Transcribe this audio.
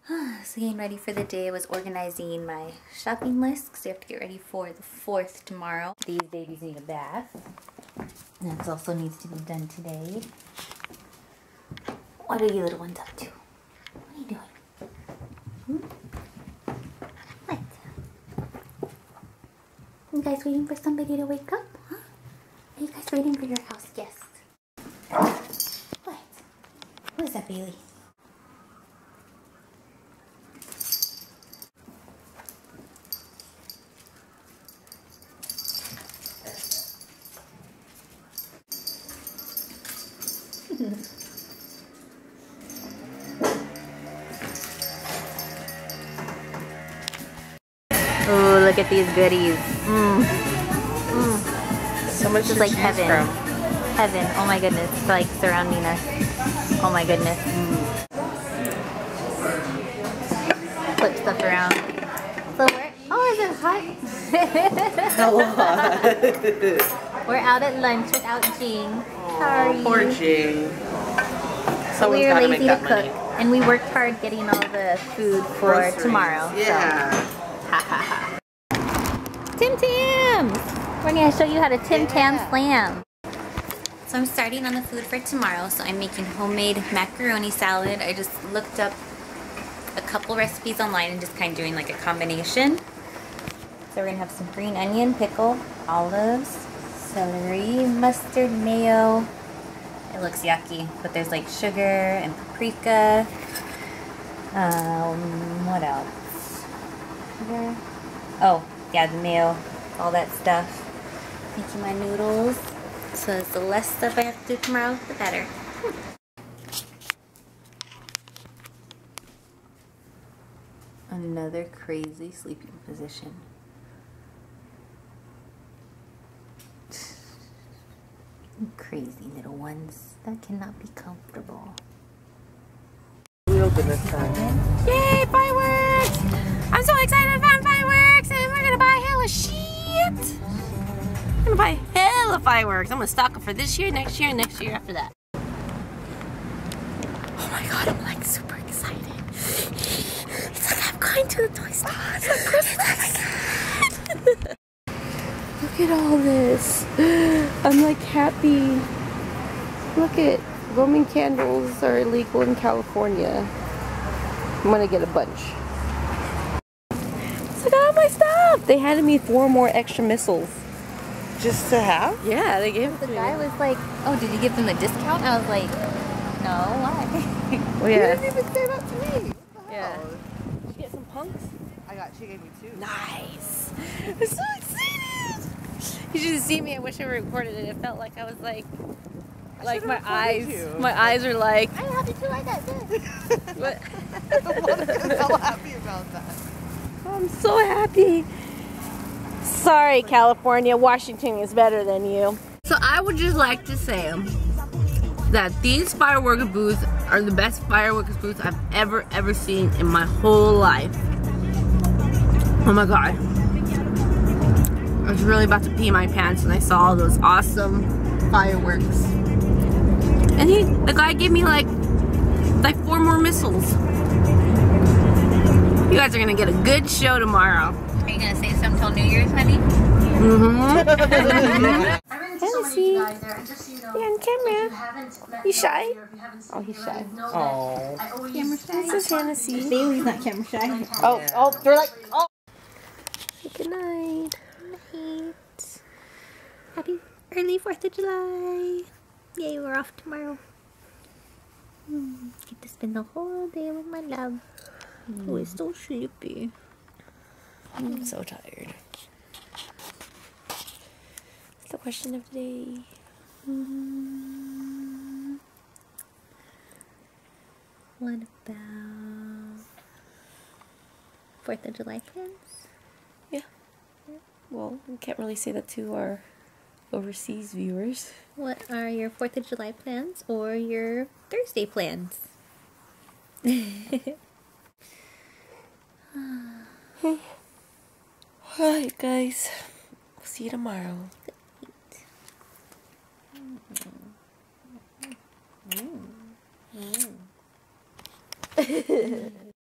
So getting ready for the day, I was organizing my shopping list because we have to get ready for the 4th tomorrow. These babies need a bath. And this also needs to be done today. What are you little ones up to? What are you doing? What? You guys waiting for somebody to wake up? Huh? Are you guys waiting for your house guest? What? What is that, Bailey? Oh, look at these goodies. So much This is like heaven. Heaven. Oh my goodness. It's like surrounding us. Oh my goodness. Flip stuff around. So oh, is it hot? Hella hot. We're out at lunch without Jing. Sorry. Poor Jing. Someone's We're gotta lazy make to that cook. money. And we worked hard getting all the food for Groceries. tomorrow. Yeah. So. Ha ha ha. Tim Tams! We're going to show you how to Tim Tam slam. So I'm starting on the food for tomorrow. So I'm making homemade macaroni salad. I just looked up a couple recipes online and just kind of doing like a combination. So we're going to have some green onion, pickle, olives, celery, mustard, mayo. It looks yucky, but there's like sugar and paprika. What else? Sugar. Oh, yeah, the mayo, all that stuff. Making my noodles. So the less stuff I have to do tomorrow, the better. Another crazy sleeping position. Crazy little ones. That cannot be comfortable. We open this time. Yay, fireworks! I'm so excited about fireworks, and we're gonna buy hella shit. I'm gonna buy hella fireworks. I'm gonna stock them for this year, next year, and next year after that. Oh my god, I'm like super excited. It's like I'm going to the toy store. It's like Christmas. Look at all this. I'm like happy. Look at Roman candles are illegal in California. I'm gonna get a bunch. So I got all my stuff. They handed me 4 more extra missiles. Just to have? Yeah, they gave it The to me. guy was like, oh, did you give them a discount? I was like, no, why? Well, yeah. You didn't even say that to me. What the Yeah. hell? Did you get some punks? She gave me 2. Nice. I'm so excited. You should see me. I wish I recorded it. It felt like I was like my recorded eyes. you. My eyes are like. I'm happy too, I got this. What? I'm so happy about that. I'm so happy. Sorry, California. Washington is better than you. So I would just like to say that these fireworks booths are the best fireworks booths I've ever seen in my whole life. Oh my god. I was really about to pee my pants when I saw all those awesome fireworks. And the guy gave me like 4 more missiles. You guys are gonna get a good show tomorrow. Are you gonna say something till New Year's, honey? Hennessy. You're on camera. You shy? Oh, he's shy. Oh. Camera shy? This is Hennessy. Bailey's not camera shy. Oh, they're like, oh. Good night. Night. Happy early 4th of July. Yay, we're off tomorrow. Get to spend the whole day with my love. Oh, it's so sleepy. I'm so tired. What's the question of the day? What about 4th of July plans? Yeah. Well, we can't really say that to our overseas viewers. What are your 4th of July plans or your Thursday plans? Alright, guys. We'll see you tomorrow. Good night.